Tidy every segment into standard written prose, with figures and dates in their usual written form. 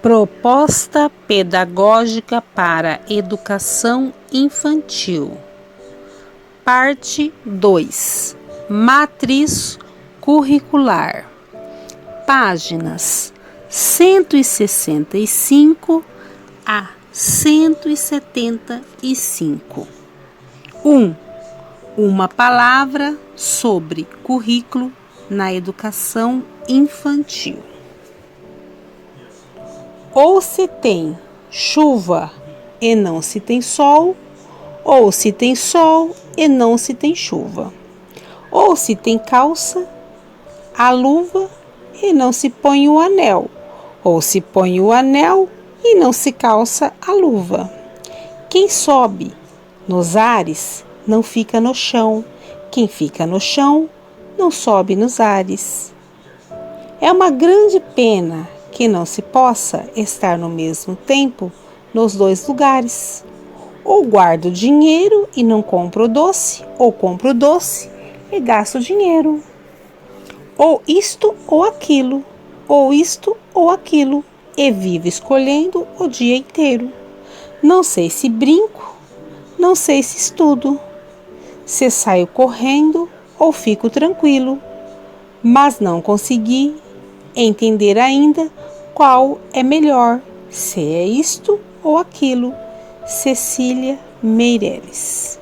Proposta pedagógica para educação infantil. Parte 2. Matriz curricular. Páginas 165 a 175. 1. Uma palavra sobre currículo na educação infantil. Ou se tem chuva e não se tem sol, ou se tem sol e não se tem chuva. Ou se tem calça, a luva e não se põe o anel, ou se põe o anel e não se calça a luva. Quem sobe nos ares não fica no chão, quem fica no chão não sobe nos ares. É uma grande pena que não se possa estar no mesmo tempo nos dois lugares. Ou guardo dinheiro e não compro doce, ou compro doce e gasto dinheiro. Ou isto ou aquilo, ou isto ou aquilo, e vivo escolhendo o dia inteiro. Não sei se brinco, não sei se estudo, se saio correndo ou fico tranquilo, mas não consegui entender ainda qual é melhor, se é isto ou aquilo. Cecília Meireles.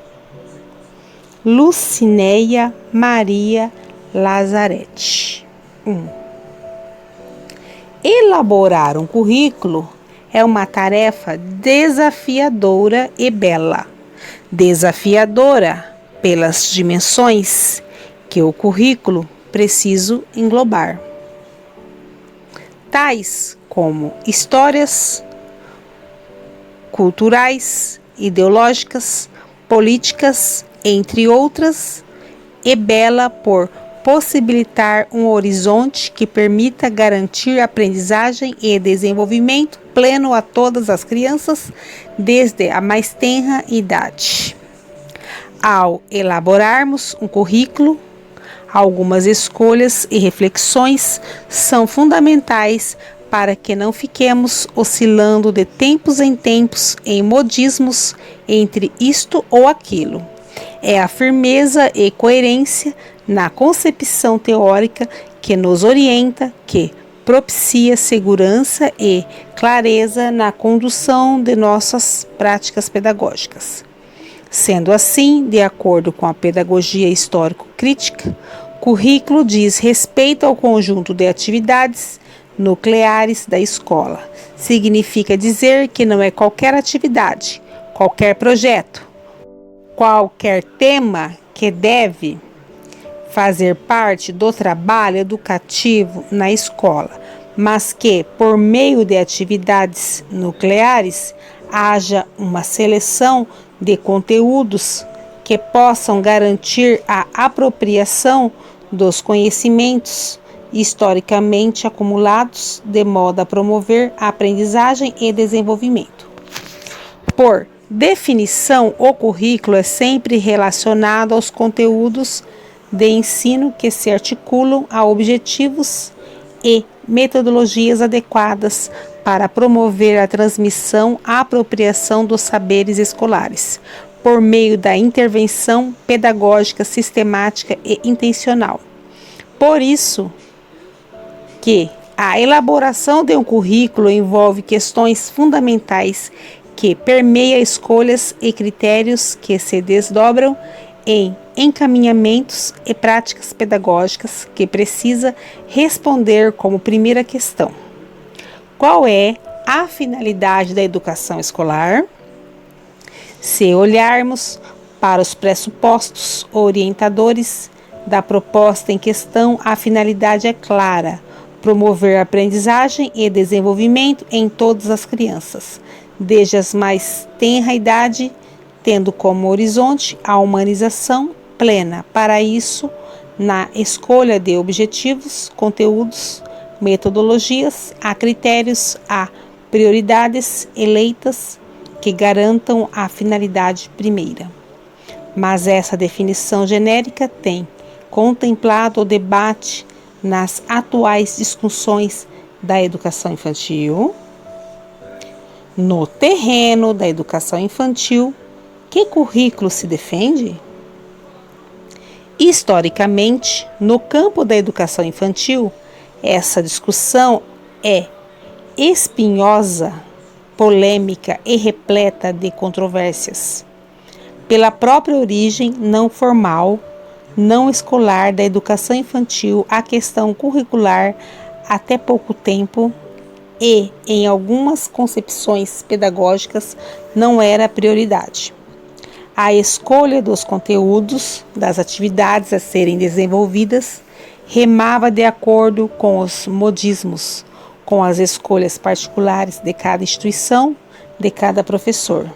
Lucinéia Maria Lazarete. 1. Elaborar um currículo é uma tarefa desafiadora e bela. Desafiadora pelas dimensões que o currículo precisa englobar, tais como histórias, culturais, ideológicas, políticas, entre outras, e bela por possibilitar um horizonte que permita garantir aprendizagem e desenvolvimento pleno a todas as crianças, desde a mais tenra idade. Ao elaborarmos um currículo, algumas escolhas e reflexões são fundamentais para que não fiquemos oscilando de tempos em tempos em modismos entre isto ou aquilo. É a firmeza e coerência na concepção teórica que nos orienta, que propicia segurança e clareza na condução de nossas práticas pedagógicas. Sendo assim, de acordo com a pedagogia histórico-crítica, currículo diz respeito ao conjunto de atividades nucleares da escola. Significa dizer que não é qualquer atividade, qualquer projeto, qualquer tema que deve fazer parte do trabalho educativo na escola, mas que, por meio de atividades nucleares, haja uma seleção de conteúdos que possam garantir a apropriação dos conhecimentos historicamente acumulados, de modo a promover a aprendizagem e desenvolvimento. Por definição, o currículo é sempre relacionado aos conteúdos de ensino que se articulam a objetivos e metodologias adequadas para promover a transmissão, a apropriação dos saberes escolares, por meio da intervenção pedagógica sistemática e intencional. Por isso que a elaboração de um currículo envolve questões fundamentais que permeiam escolhas e critérios que se desdobram em encaminhamentos e práticas pedagógicas que precisa responder como primeira questão: qual é a finalidade da educação escolar? Se olharmos para os pressupostos orientadores da proposta em questão, a finalidade é clara: promover a aprendizagem e desenvolvimento em todas as crianças, desde as mais tenra idade, tendo como horizonte a humanização plena. Para isso, na escolha de objetivos, conteúdos, metodologias, há critérios, há prioridades eleitas que garantam a finalidade primeira. Mas essa definição genérica tem contemplado o debate nas atuais discussões da educação infantil? No terreno da educação infantil, que currículo se defende? Historicamente, no campo da educação infantil, essa discussão é espinhosa, polêmica e repleta de controvérsias. Pela própria origem não formal, não escolar da educação infantil, a questão curricular, até pouco tempo, e, em algumas concepções pedagógicas, não era prioridade. A escolha dos conteúdos, das atividades a serem desenvolvidas, remava de acordo com os modismos, com as escolhas particulares de cada instituição, de cada professor.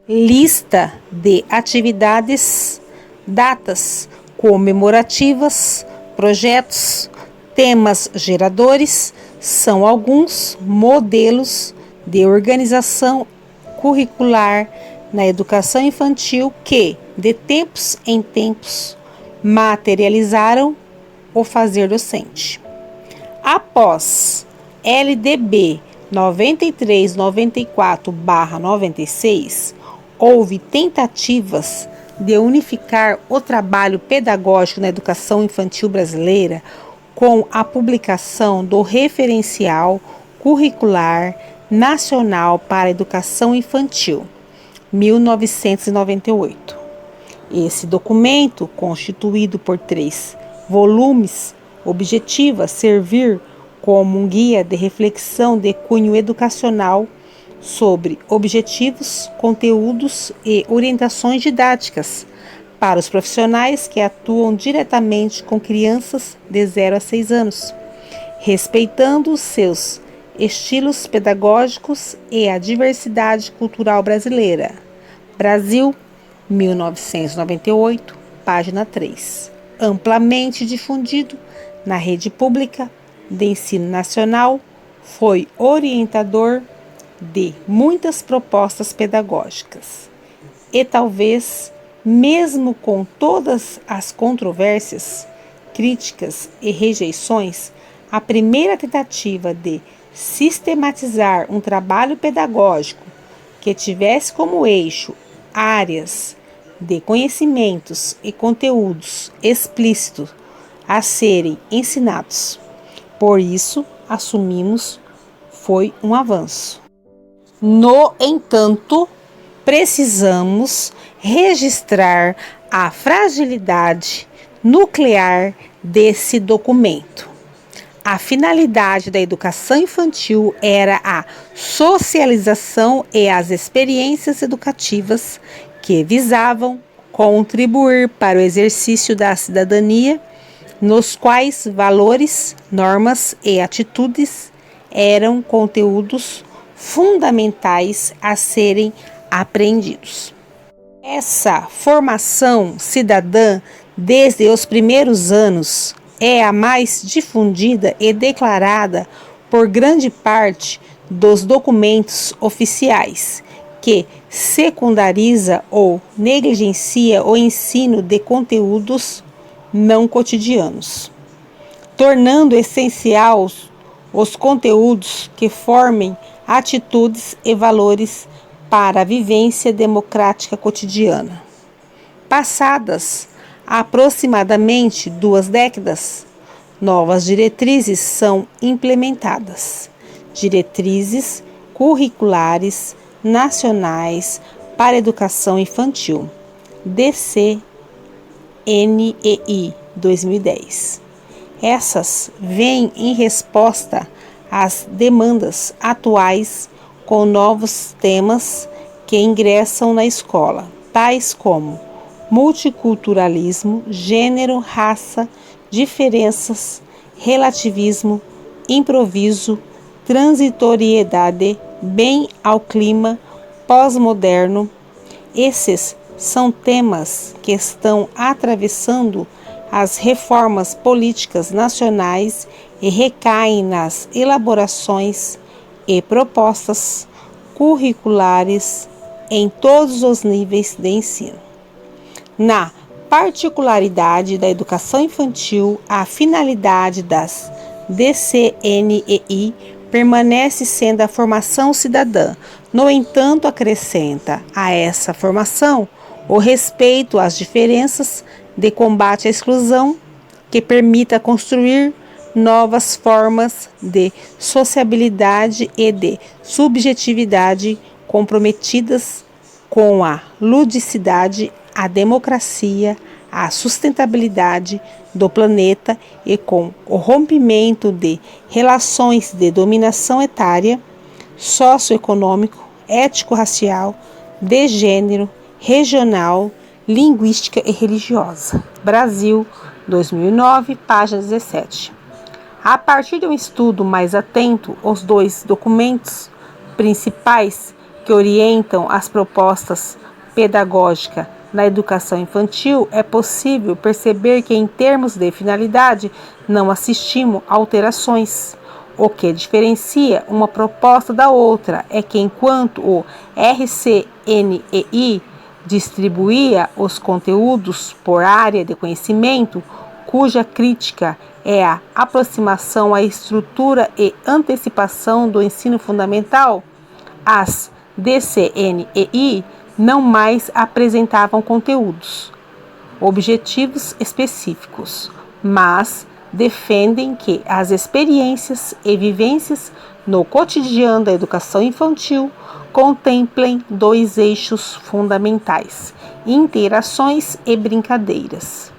Lista de atividades, datas comemorativas, projetos, temas geradores, são alguns modelos de organização curricular na educação infantil que, de tempos em tempos, materializaram o fazer docente. Após LDB 9394/96, houve tentativas de unificar o trabalho pedagógico na educação infantil brasileira com a publicação do Referencial Curricular Nacional para a Educação Infantil, 1998. Esse documento, constituído por 3 volumes, objetiva servir como um guia de reflexão de cunho educacional sobre objetivos, conteúdos e orientações didáticas para os profissionais que atuam diretamente com crianças de 0 a 6 anos, respeitando os seus estilos pedagógicos e a diversidade cultural brasileira. Brasil, 1998, página 3. Amplamente difundido na rede pública de ensino nacional, foi orientador de muitas propostas pedagógicas. E talvez, mesmo com todas as controvérsias, críticas e rejeições, a primeira tentativa de sistematizar um trabalho pedagógico que tivesse como eixo áreas de conhecimentos e conteúdos explícitos a serem ensinados. Por isso, assumimos, foi um avanço. No entanto, precisamos registrar a fragilidade nuclear desse documento. A finalidade da educação infantil era a socialização e as experiências educativas que visavam contribuir para o exercício da cidadania, nos quais valores, normas e atitudes eram conteúdos fundamentais a serem aprendidos. Essa formação cidadã, desde os primeiros anos, é a mais difundida e declarada por grande parte dos documentos oficiais, que secundariza ou negligencia o ensino de conteúdos não cotidianos, tornando essenciais os conteúdos que formem atitudes e valores para a vivência democrática cotidiana. Passadas aproximadamente 2 décadas, novas diretrizes são implementadas. Diretrizes curriculares nacionais para a educação infantil, DCNEI 2010. Essas vêm em resposta às demandas atuais com novos temas que ingressam na escola, tais como multiculturalismo, gênero, raça, diferenças, relativismo, improviso, transitoriedade, bem ao clima, pós-moderno. Esses são temas que estão atravessando as reformas políticas nacionais e recaem nas elaborações e propostas curriculares em todos os níveis de ensino. Na particularidade da educação infantil, a finalidade das DCNEI permanece sendo a formação cidadã. No entanto, acrescenta a essa formação o respeito às diferenças, de combate à exclusão, que permita construir novas formas de sociabilidade e de subjetividade comprometidas com a ludicidade, a democracia, a sustentabilidade do planeta e com o rompimento de relações de dominação etária, socioeconômico, ético-racial, de gênero, regional, linguística e religiosa. Brasil, 2009, página 17. A partir de um estudo mais atento, os dois documentos principais que orientam as propostas pedagógicas na educação infantil, é possível perceber que, em termos de finalidade, não assistimos a alterações. O que diferencia uma proposta da outra é que, enquanto o RCNEI distribuía os conteúdos por área de conhecimento, cuja crítica é a aproximação à estrutura e antecipação do ensino fundamental, as DCNEI não mais apresentavam conteúdos, objetivos específicos, mas defendem que as experiências e vivências no cotidiano da educação infantil contemplem dois eixos fundamentais: interações e brincadeiras.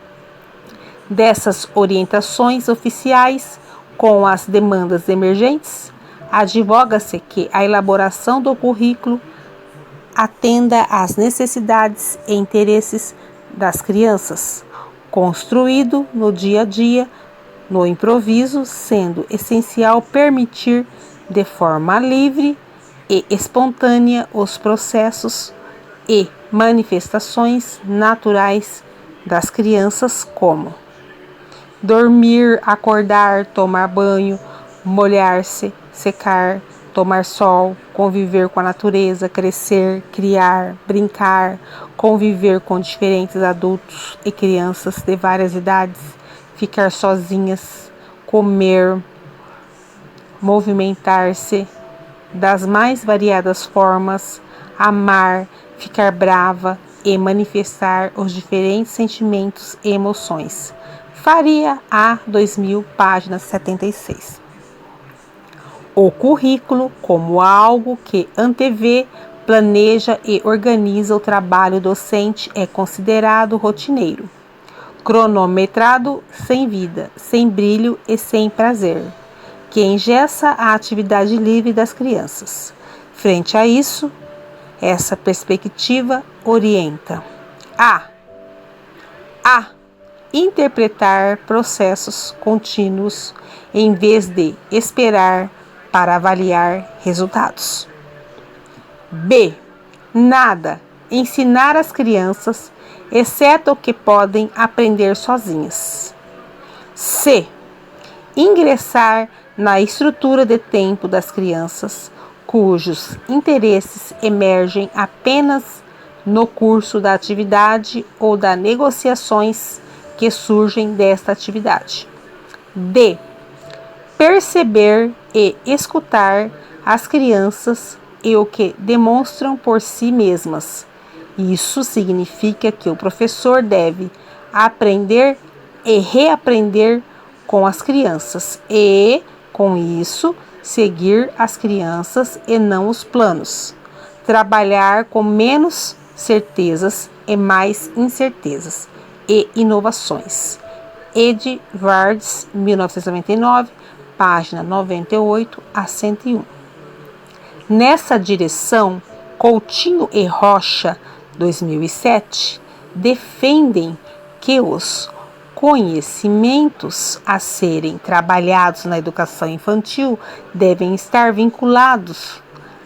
Dessas orientações oficiais com as demandas emergentes, advoga-se que a elaboração do currículo atenda às necessidades e interesses das crianças, construído no dia a dia, no improviso, sendo essencial permitir de forma livre e espontânea os processos e manifestações naturais das crianças, como dormir, acordar, tomar banho, molhar-se, secar, tomar sol, conviver com a natureza, crescer, criar, brincar, conviver com diferentes adultos e crianças de várias idades, ficar sozinhas, comer, movimentar-se das mais variadas formas, amar, ficar brava e manifestar os diferentes sentimentos e emoções. Faria A. 2000, página 76. O currículo, como algo que antevê, planeja e organiza o trabalho docente, é considerado rotineiro, cronometrado, sem vida, sem brilho e sem prazer, que engessa a atividade livre das crianças. Frente a isso, essa perspectiva orienta a interpretar processos contínuos em vez de esperar para avaliar resultados. B. Nada. Ensinar as crianças, exceto o que podem aprender sozinhas. C. Ingressar na estrutura de tempo das crianças, cujos interesses emergem apenas no curso da atividade ou das negociações que surgem desta atividade. D. Perceber e escutar as crianças e o que demonstram por si mesmas. Isso significa que o professor deve aprender e reaprender com as crianças e, com isso, seguir as crianças e não os planos. Trabalhar com menos certezas e mais incertezas e inovações. Edwards, 1999, página 98 a 101. Nessa direção, Coutinho e Rocha, 2007, defendem que os conhecimentos a serem trabalhados na educação infantil devem estar vinculados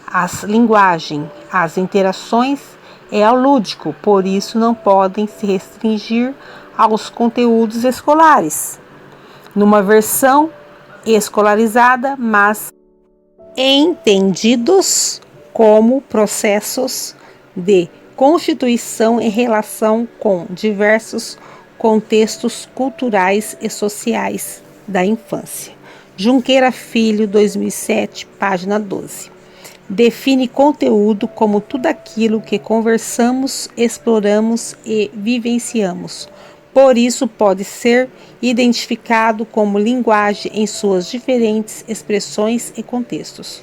à linguagem, às interações e ao lúdico, por isso não podem se restringir aos conteúdos escolares, numa versão escolarizada, mas entendidos como processos de constituição em relação com diversos contextos culturais e sociais da infância. Junqueira Filho, 2007, página 12. Define conteúdo como tudo aquilo que conversamos, exploramos e vivenciamos. Por isso, pode ser identificado como linguagem em suas diferentes expressões e contextos.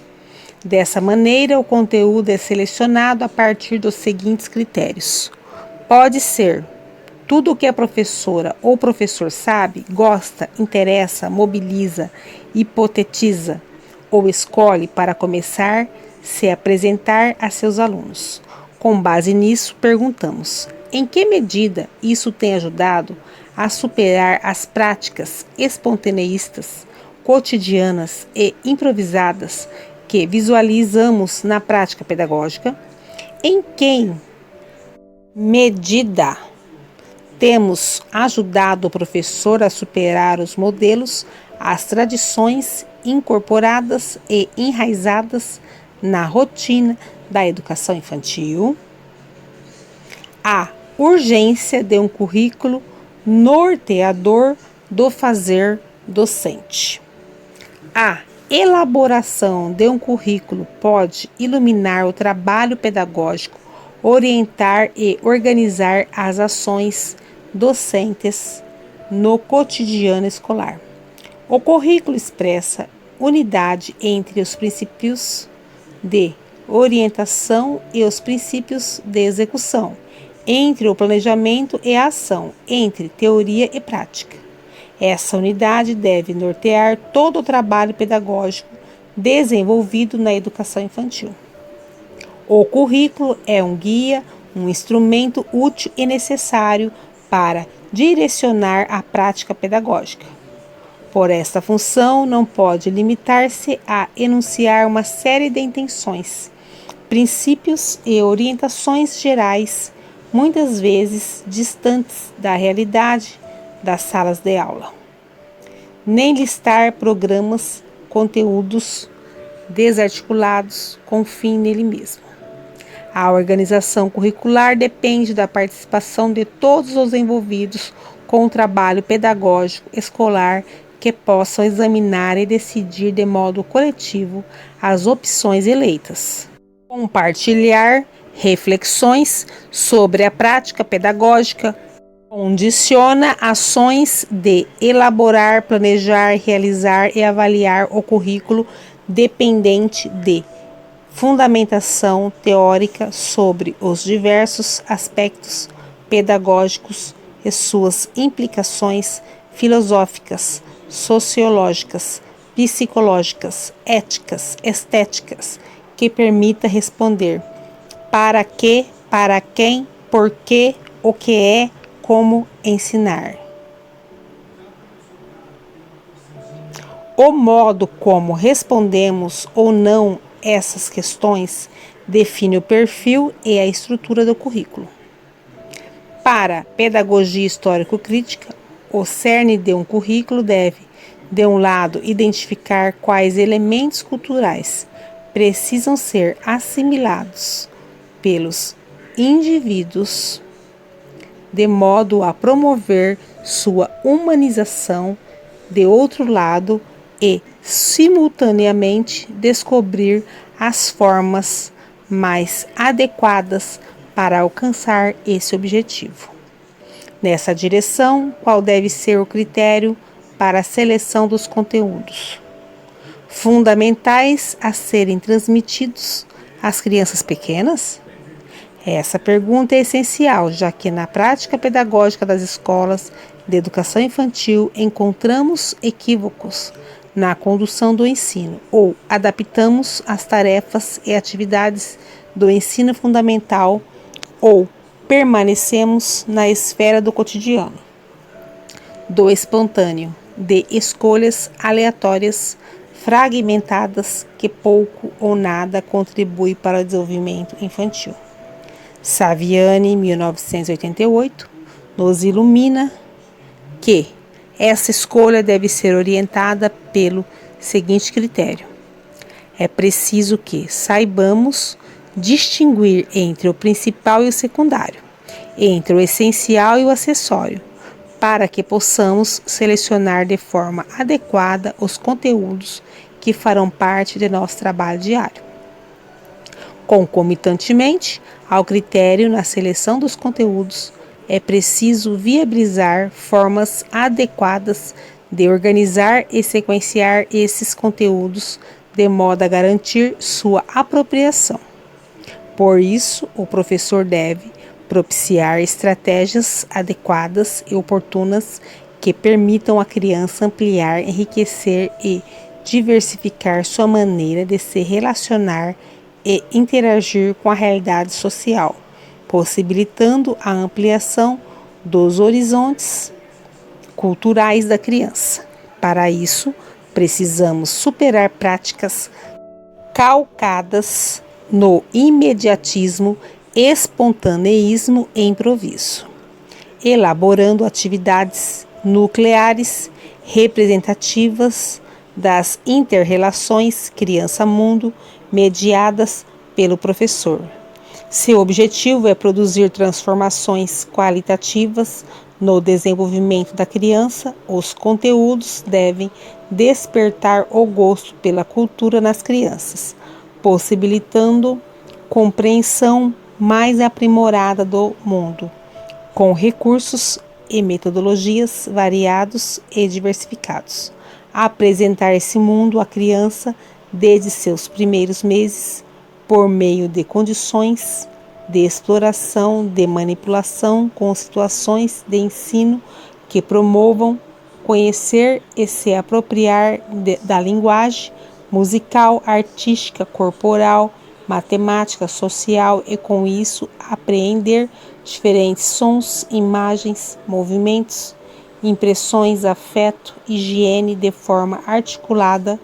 Dessa maneira, o conteúdo é selecionado a partir dos seguintes critérios. Pode ser tudo o que a professora ou professor sabe, gosta, interessa, mobiliza, hipotetiza ou escolhe para começar se apresentar a seus alunos. Com base nisso, perguntamos: em que medida isso tem ajudado a superar as práticas espontaneístas, cotidianas e improvisadas que visualizamos na prática pedagógica? Em que medida temos ajudado o professor a superar os modelos, as tradições incorporadas e enraizadas na rotina da educação infantil? A urgência de um currículo norteador do fazer docente. A elaboração de um currículo pode iluminar o trabalho pedagógico, orientar e organizar as ações docentes no cotidiano escolar. O currículo expressa unidade entre os princípios de orientação e os princípios de execução, entre o planejamento e a ação, entre teoria e prática. Essa unidade deve nortear todo o trabalho pedagógico desenvolvido na educação infantil. O currículo é um guia, um instrumento útil e necessário para direcionar a prática pedagógica. Por esta função, não pode limitar-se a enunciar uma série de intenções, princípios e orientações gerais, muitas vezes distantes da realidade das salas de aula, nem listar programas, conteúdos desarticulados com fim nele mesmo. A organização curricular depende da participação de todos os envolvidos com o trabalho pedagógico escolar que possam examinar e decidir de modo coletivo as opções eleitas. Compartilhar reflexões sobre a prática pedagógica condiciona ações de elaborar, planejar, realizar e avaliar o currículo dependente de fundamentação teórica sobre os diversos aspectos pedagógicos e suas implicações filosóficas, sociológicas, psicológicas, éticas, estéticas, que permita responder para que, para quem, por que, o que é, como ensinar. O modo como respondemos ou não essas questões define o perfil e a estrutura do currículo. Para pedagogia histórico-crítica, o cerne de um currículo deve, de um lado, identificar quais elementos culturais precisam ser assimilados pelos indivíduos de modo a promover sua humanização, de outro lado, e simultaneamente descobrir as formas mais adequadas para alcançar esse objetivo. Nessa direção, qual deve ser o critério para a seleção dos conteúdos fundamentais a serem transmitidos às crianças pequenas? Essa pergunta é essencial, já que na prática pedagógica das escolas de educação infantil encontramos equívocos na condução do ensino ou adaptamos as tarefas e atividades do ensino fundamental ou permanecemos na esfera do cotidiano, do espontâneo, de escolhas aleatórias, fragmentadas que pouco ou nada contribui para o desenvolvimento infantil. Saviani, 1988, nos ilumina que essa escolha deve ser orientada pelo seguinte critério: é preciso que saibamos distinguir entre o principal e o secundário, entre o essencial e o acessório, para que possamos selecionar de forma adequada os conteúdos que farão parte de nosso trabalho diário. Concomitantemente ao critério na seleção dos conteúdos, é preciso viabilizar formas adequadas de organizar e sequenciar esses conteúdos de modo a garantir sua apropriação. Por isso, o professor deve propiciar estratégias adequadas e oportunas que permitam à criança ampliar, enriquecer e diversificar sua maneira de se relacionar e interagir com a realidade social, possibilitando a ampliação dos horizontes culturais da criança. Para isso, precisamos superar práticas calcadas no imediatismo, espontaneísmo e improviso, elaborando atividades nucleares representativas das inter-relações criança-mundo mediadas pelo professor. Seu objetivo é produzir transformações qualitativas no desenvolvimento da criança. Os conteúdos devem despertar o gosto pela cultura nas crianças, possibilitando compreensão mais aprimorada do mundo, com recursos e metodologias variados e diversificados. Apresentar esse mundo à criança desde seus primeiros meses, por meio de condições de exploração, de manipulação com situações de ensino que promovam conhecer e se apropriar da linguagem musical, artística, corporal, matemática, social e com isso apreender diferentes sons, imagens, movimentos, impressões, afeto, higiene de forma articulada,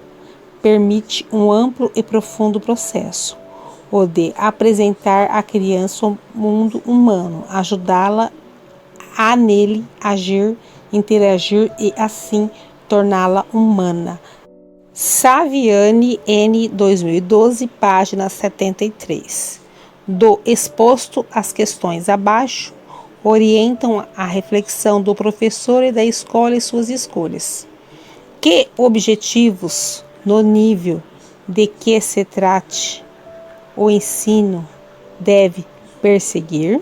permite um amplo e profundo processo, o de apresentar à criança o mundo humano, ajudá-la a nele agir, interagir e assim torná-la humana. Saviani, N. 2012, página 73. Do exposto, as questões abaixo orientam a reflexão do professor e da escola e suas escolhas. Que objetivos, no nível de que se trate, o ensino deve perseguir?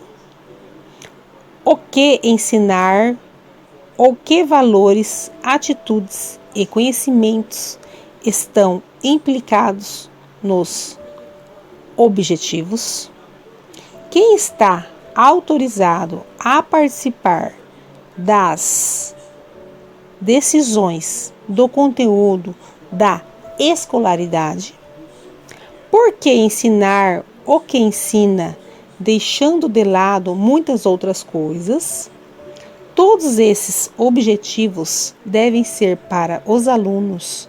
O que ensinar? Ou que valores, atitudes e conhecimentos estão implicados nos objetivos? Quem está autorizado a participar das decisões do conteúdo da escolaridade? Por que ensinar o que ensina, deixando de lado muitas outras coisas? Todos esses objetivos devem ser para os alunos,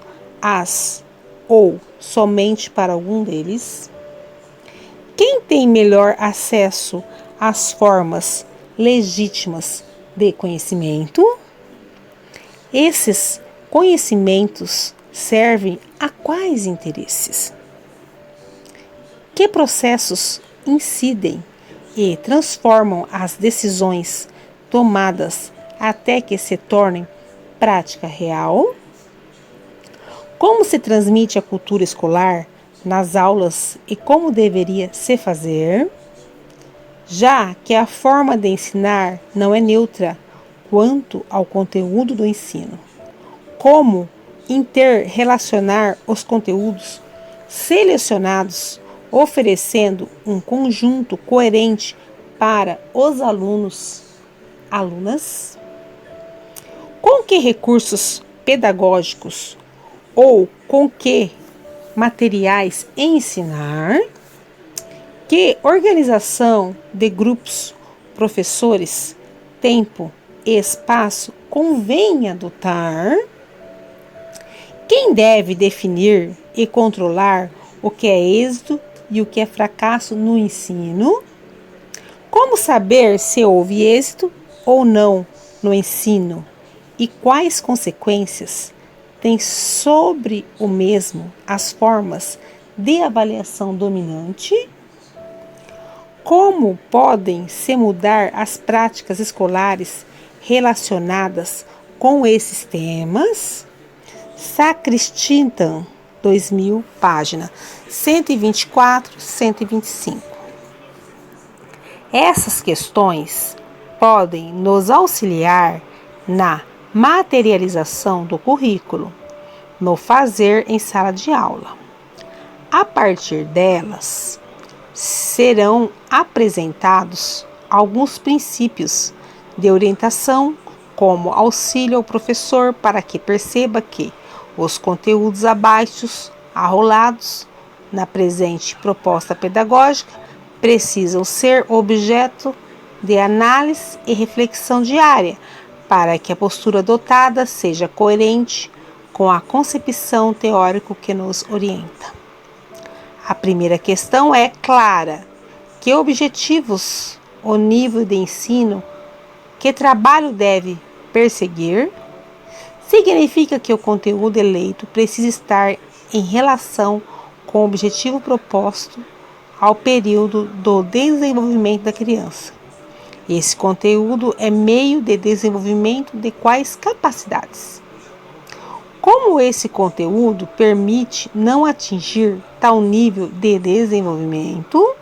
ou somente para algum deles? Quem tem melhor acesso às formas legítimas de conhecimento? Esses conhecimentos servem a quais interesses? Que processos incidem e transformam as decisões tomadas até que se tornem prática real? Como se transmite a cultura escolar nas aulas e como deveria se fazer? Já que a forma de ensinar não é neutra quanto ao conteúdo do ensino. Como interrelacionar os conteúdos selecionados, oferecendo um conjunto coerente para os alunas? Com que recursos pedagógicos ou com que materiais ensinar? Que organização de grupos, professores, tempo e espaço convém adotar? Quem deve definir e controlar o que é êxito e o que é fracasso no ensino? Como saber se houve êxito ou não no ensino e quais consequências tem sobre o mesmo as formas de avaliação dominante? Como podem se mudar as práticas escolares relacionadas com esses temas. Sacristintan, 2000, página 124, 125. Essas questões podem nos auxiliar na materialização do currículo, no fazer em sala de aula. A partir delas, serão apresentados alguns princípios de orientação como auxílio ao professor para que perceba que os conteúdos abaixo arrolados na presente proposta pedagógica precisam ser objeto de análise e reflexão diária para que a postura adotada seja coerente com a concepção teórica que nos orienta. A primeira questão é clara: que objetivos o nível de ensino, que trabalho deve perseguir? Significa que o conteúdo eleito precisa estar em relação com o objetivo proposto ao período do desenvolvimento da criança. Esse conteúdo é meio de desenvolvimento de quais capacidades? Como esse conteúdo permite não atingir tal nível de desenvolvimento?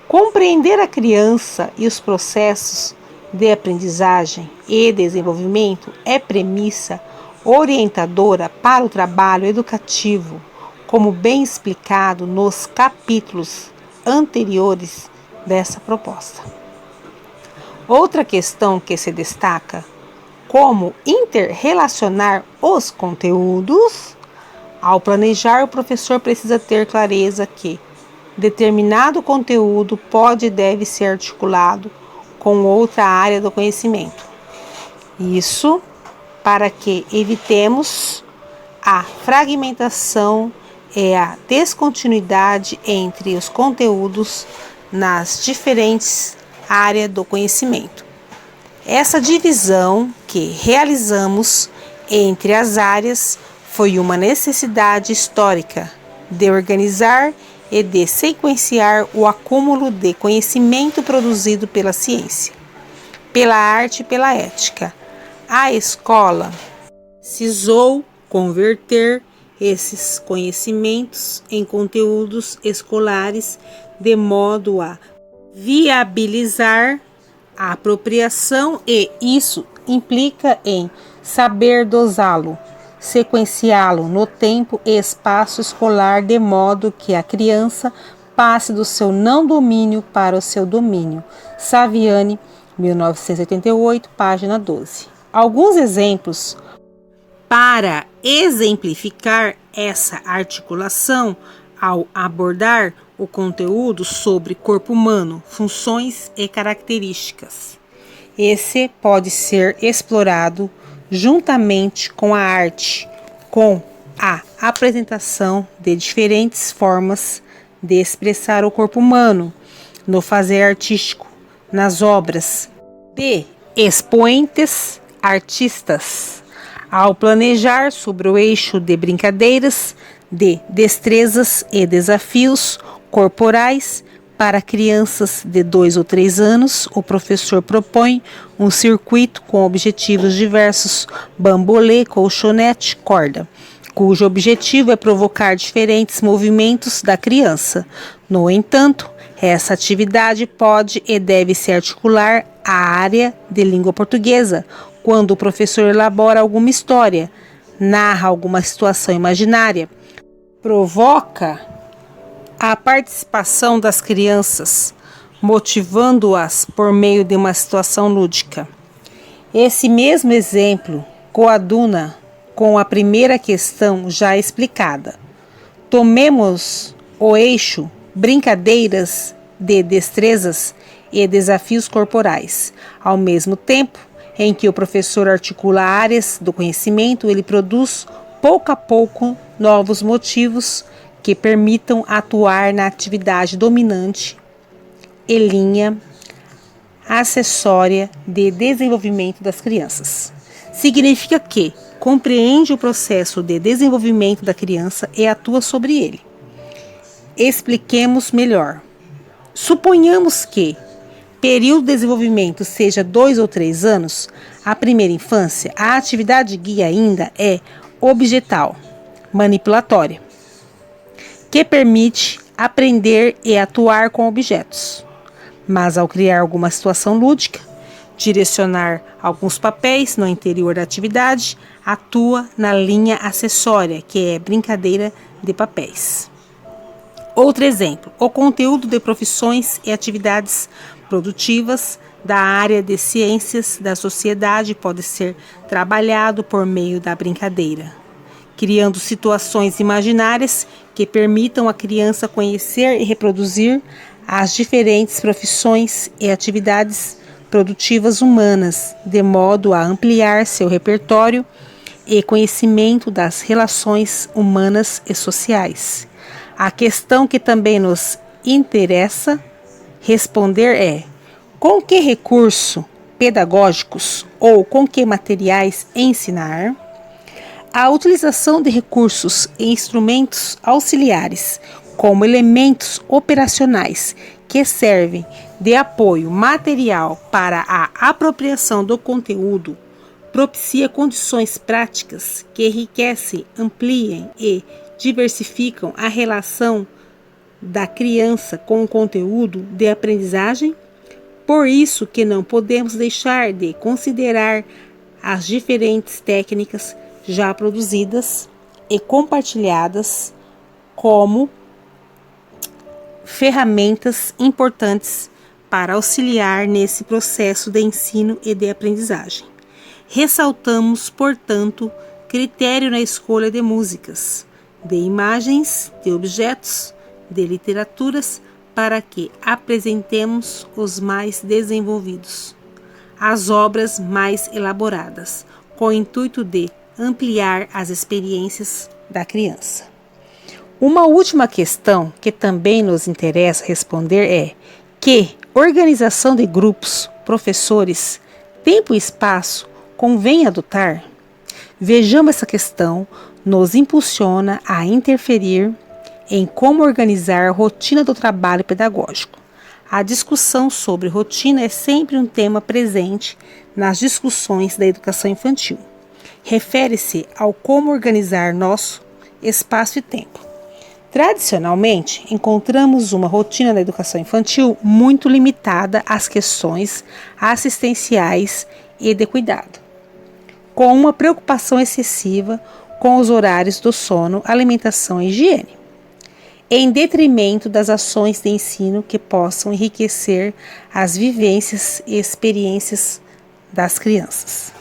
Compreender a criança e os processos de aprendizagem e desenvolvimento é premissa orientadora para o trabalho educativo, como bem explicado nos capítulos anteriores dessa proposta. Outra questão que se destaca: como interrelacionar os conteúdos? Ao planejar, o professor precisa ter clareza que determinado conteúdo pode e deve ser articulado com outra área do conhecimento. Isso para que evitemos a fragmentação e a descontinuidade entre os conteúdos nas diferentes áreas do conhecimento. Essa divisão que realizamos entre as áreas foi uma necessidade histórica de organizar e de sequenciar o acúmulo de conhecimento produzido pela ciência, pela arte e pela ética. A escola precisou converter esses conhecimentos em conteúdos escolares de modo a viabilizar a apropriação, e isso implica em saber dosá-lo, sequenciá-lo no tempo e espaço escolar de modo que a criança passe do seu não domínio para o seu domínio. Saviani, 1988, página 12. Alguns exemplos para exemplificar essa articulação ao abordar o conteúdo sobre corpo humano, funções e características. Esse pode ser explorado juntamente com a arte, com a apresentação de diferentes formas de expressar o corpo humano, no fazer artístico, nas obras de expoentes artistas, ao planejar sobre o eixo de brincadeiras, de destrezas e desafios corporais. Para crianças de 2 ou 3 anos, o professor propõe um circuito com objetivos diversos: bambolê, colchonete, corda, cujo objetivo é provocar diferentes movimentos da criança. No entanto, essa atividade pode e deve se articular à área de língua portuguesa, quando o professor elabora alguma história, narra alguma situação imaginária, provoca a participação das crianças, motivando-as por meio de uma situação lúdica. Esse mesmo exemplo coaduna com a primeira questão já explicada. Tomemos o eixo brincadeiras de destrezas e desafios corporais. Ao mesmo tempo em que o professor articula áreas do conhecimento, ele produz pouco a pouco novos motivos que permitam atuar na atividade dominante e linha acessória de desenvolvimento das crianças. Significa que compreende o processo de desenvolvimento da criança e atua sobre ele. Expliquemos melhor. Suponhamos que período de desenvolvimento seja 2 ou 3 anos, a primeira infância, a atividade guia ainda é objetal, manipulatória, que permite aprender e atuar com objetos. Mas ao criar alguma situação lúdica, direcionar alguns papéis no interior da atividade, atua na linha acessória, que é brincadeira de papéis. Outro exemplo, o conteúdo de profissões e atividades produtivas da área de ciências da sociedade pode ser trabalhado por meio da brincadeira, criando situações imaginárias que permitam à criança conhecer e reproduzir as diferentes profissões e atividades produtivas humanas, de modo a ampliar seu repertório e conhecimento das relações humanas e sociais. A questão que também nos interessa responder é: com que recursos pedagógicos ou com que materiais ensinar? A utilização de recursos e instrumentos auxiliares como elementos operacionais que servem de apoio material para a apropriação do conteúdo propicia condições práticas que enriquecem, ampliem e diversificam a relação da criança com o conteúdo de aprendizagem. Por isso que não podemos deixar de considerar as diferentes técnicas já produzidas e compartilhadas como ferramentas importantes para auxiliar nesse processo de ensino e de aprendizagem. Ressaltamos, portanto, critério na escolha de músicas, de imagens, de objetos, de literaturas, para que apresentemos os mais desenvolvidos, as obras mais elaboradas, com o intuito de ampliar as experiências da criança. Uma última questão que também nos interessa responder é: que organização de grupos, professores, tempo e espaço convém adotar? Vejamos, essa questão nos impulsiona a interferir em como organizar a rotina do trabalho pedagógico. A discussão sobre rotina é sempre um tema presente nas discussões da educação infantil. Refere-se ao como organizar nosso espaço e tempo. Tradicionalmente, encontramos uma rotina da educação infantil muito limitada às questões assistenciais e de cuidado, com uma preocupação excessiva com os horários do sono, alimentação e higiene, em detrimento das ações de ensino que possam enriquecer as vivências e experiências das crianças.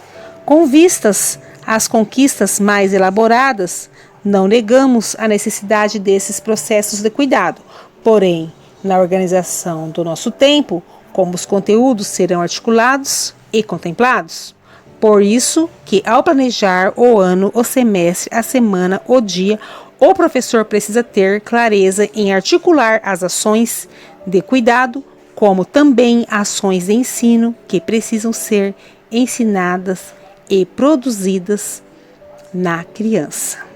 Com vistas às conquistas mais elaboradas, não negamos a necessidade desses processos de cuidado, porém, na organização do nosso tempo, como os conteúdos serão articulados e contemplados. Por isso que, ao planejar o ano, o semestre, a semana, o dia, o professor precisa ter clareza em articular as ações de cuidado, como também ações de ensino que precisam ser ensinadas e produzidas na criança.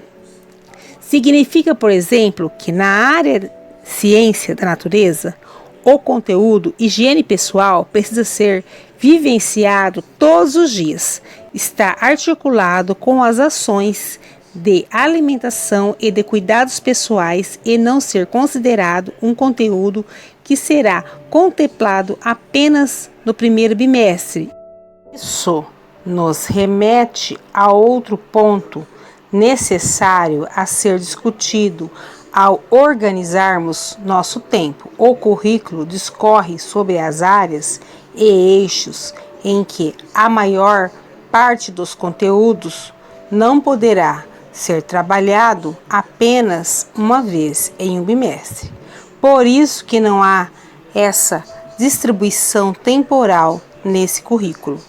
Significa, por exemplo, que na área ciência da natureza, o conteúdo higiene pessoal precisa ser vivenciado todos os dias, está articulado com as ações de alimentação e de cuidados pessoais e não ser considerado um conteúdo que será contemplado apenas no primeiro bimestre. Isso nos remete a outro ponto necessário a ser discutido ao organizarmos nosso tempo. O currículo discorre sobre as áreas e eixos em que a maior parte dos conteúdos não poderá ser trabalhado apenas uma vez em um bimestre. Por isso que não há essa distribuição temporal nesse currículo.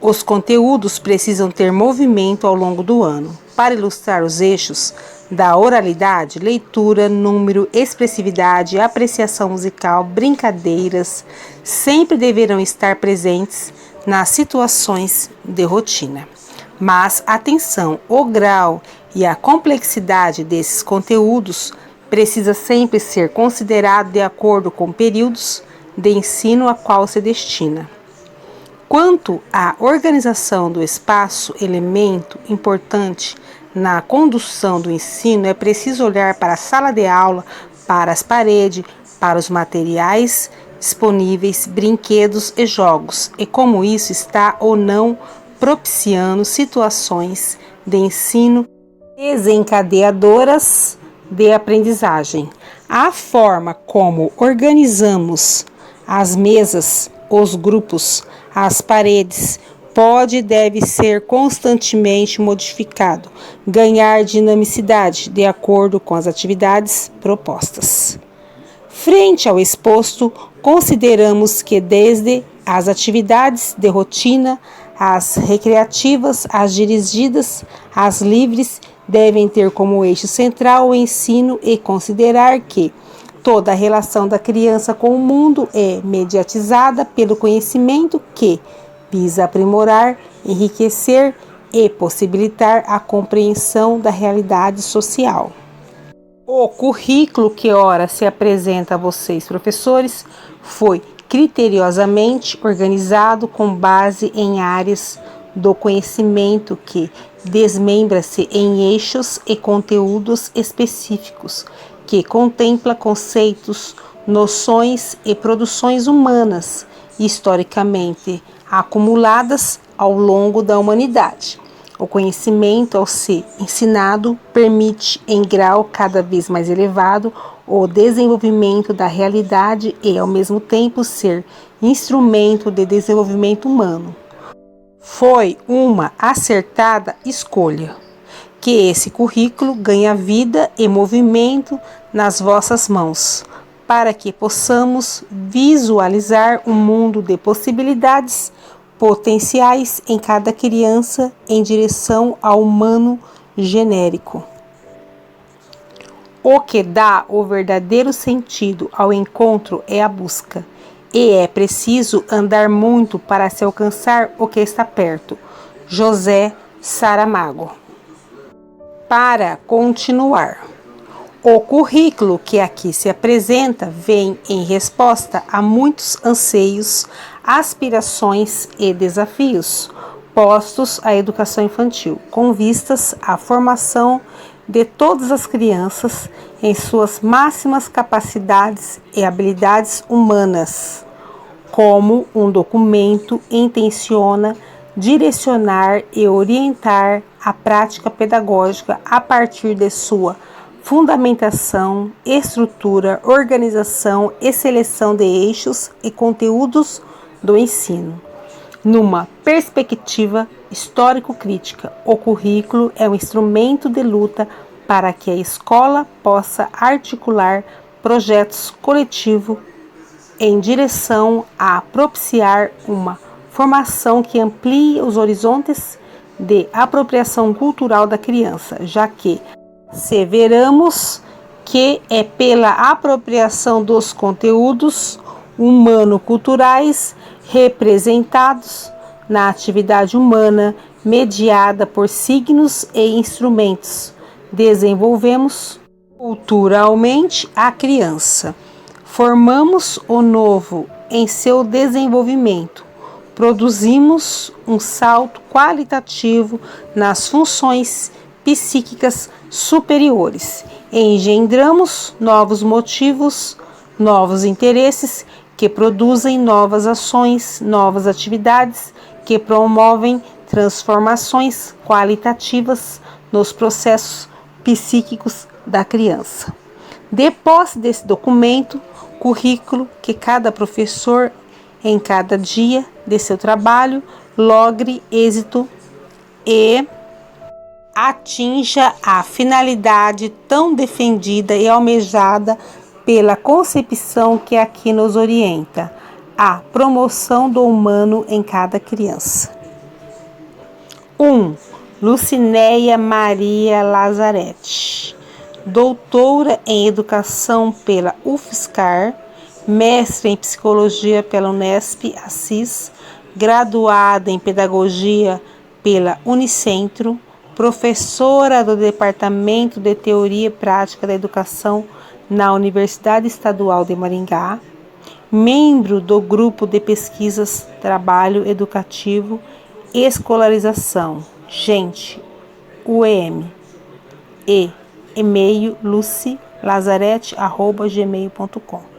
Os conteúdos precisam ter movimento ao longo do ano. Para ilustrar os eixos da oralidade, leitura, número, expressividade, apreciação musical, brincadeiras, sempre deverão estar presentes nas situações de rotina. Mas, atenção, o grau e a complexidade desses conteúdos precisa sempre ser considerado de acordo com períodos de ensino a qual se destina. Quanto à organização do espaço, elemento importante na condução do ensino, é preciso olhar para a sala de aula, para as paredes, para os materiais disponíveis, brinquedos e jogos, e como isso está ou não propiciando situações de ensino desencadeadoras de aprendizagem. A forma como organizamos as mesas, os grupos, as paredes, pode e deve ser constantemente modificado, ganhar dinamicidade de acordo com as atividades propostas. Frente ao exposto, consideramos que desde as atividades de rotina, as recreativas, as dirigidas, as livres, devem ter como eixo central o ensino e considerar que toda a relação da criança com o mundo é mediatizada pelo conhecimento que visa aprimorar, enriquecer e possibilitar a compreensão da realidade social. O currículo que ora se apresenta a vocês, professores, foi criteriosamente organizado com base em áreas do conhecimento que desmembra-se em eixos e conteúdos específicos, que contempla conceitos, noções e produções humanas historicamente acumuladas ao longo da humanidade. O conhecimento, ao ser ensinado, permite, em grau cada vez mais elevado, o desenvolvimento da realidade e, ao mesmo tempo, ser instrumento de desenvolvimento humano. Foi uma acertada escolha que esse currículo ganhe vida e movimento nas vossas mãos, para que possamos visualizar um mundo de possibilidades potenciais em cada criança em direção ao humano genérico. O que dá o verdadeiro sentido ao encontro é a busca, e é preciso andar muito para se alcançar o que está perto. José Saramago. Para continuar, o currículo que aqui se apresenta vem em resposta a muitos anseios, aspirações e desafios postos à educação infantil, com vistas à formação de todas as crianças em suas máximas capacidades e habilidades humanas. Como um documento intenciona direcionar e orientar a prática pedagógica a partir de sua fundamentação, estrutura, organização e seleção de eixos e conteúdos do ensino. Numa perspectiva histórico-crítica, o currículo é um instrumento de luta para que a escola possa articular projetos coletivos em direção a propiciar uma formação que amplie os horizontes de apropriação cultural da criança, já que asseveramos que é pela apropriação dos conteúdos humano-culturais representados na atividade humana, mediada por signos e instrumentos, desenvolvemos culturalmente a criança. Formamos o novo em seu desenvolvimento, produzimos um salto qualitativo nas funções psíquicas superiores, engendramos novos motivos, novos interesses que produzem novas ações, novas atividades que promovem transformações qualitativas nos processos psíquicos da criança. Depois desse documento, currículo que cada professor, em cada dia de seu trabalho, logre êxito e atinja a finalidade tão defendida e almejada pela concepção que aqui nos orienta, a promoção do humano em cada criança. 1. Lucinéia Maria Lazarete, doutora em Educação pela UFSCar, mestre em Psicologia pela Unesp Assis, graduada em Pedagogia pela Unicentro, professora do Departamento de Teoria e Prática da Educação na Universidade Estadual de Maringá, membro do grupo de pesquisas Trabalho Educativo e Escolarização, gente, UEM, e e-mail lucilazarete@gmail.com.